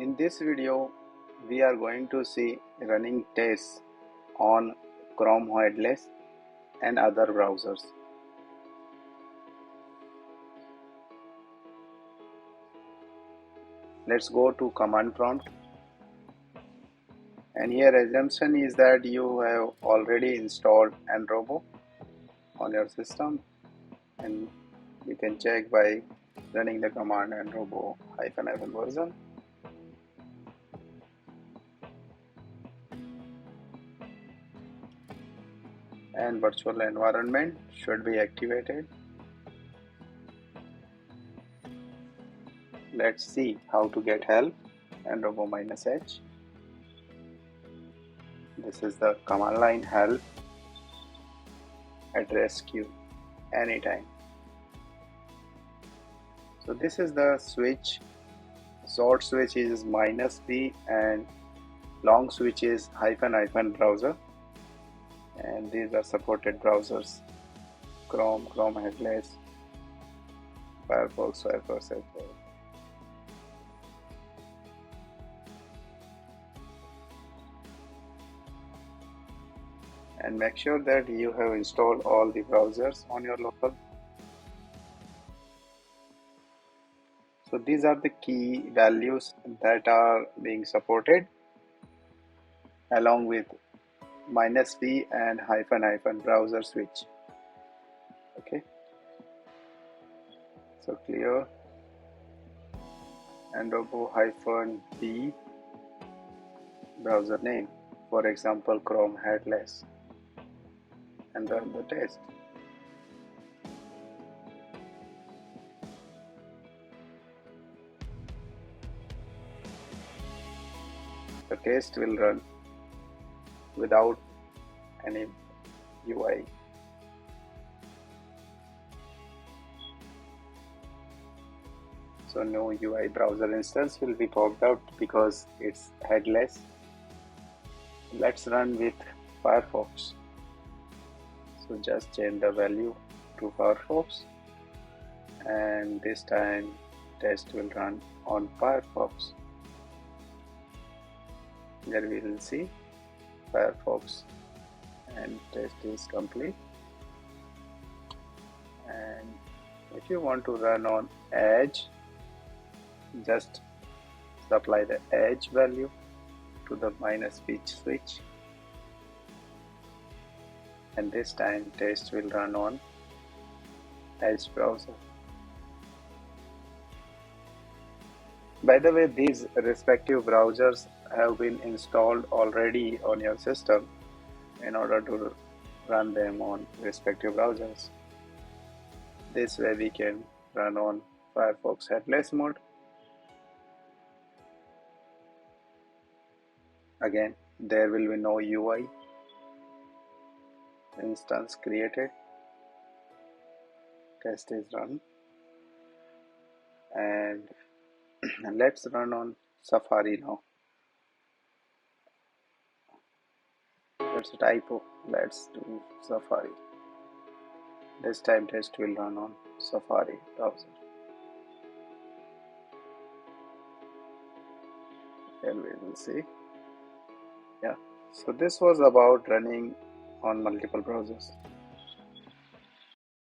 In this video, we are going to see running tests on Chrome headless and other browsers. Let's go to command prompt, and here assumption is that you have already installed nRoBo on your system, and you can check by running the command nRoBo -- version. And virtual environment should be activated. Let's see how to get help. nRoBo -h. This is the command line help at rescue anytime. So this is the switch. Short switch is -b and long switch is -- browser. And these are supported browsers: Chrome, Chrome headless, Firefox, etc. And make sure that you have installed all the browsers on your local. So these are the key values that are being supported along with -b and -- browser switch. Okay, so clear nRoBo -b browser name, for example Chrome headless, and run the test. The test will run without any UI. So no UI browser instance will be popped out because it's headless. Let's run with Firefox. So just change the value to Firefox, and this time test will run on Firefox. Here we will see Firefox, and test is complete. And if you want to run on Edge, just supply the Edge value to the -b switch, and this time test will run on Edge browser. By the way, these respective browsers have been installed already on your system in order to run them on respective browsers. This way we can run on Firefox headless mode. Again, there will be no UI instance created. Test is run, and let's run on Safari now. That's a typo. Let's do Safari. This time test will run on Safari browser. Here we will see. Yeah, so this was about running on multiple browsers.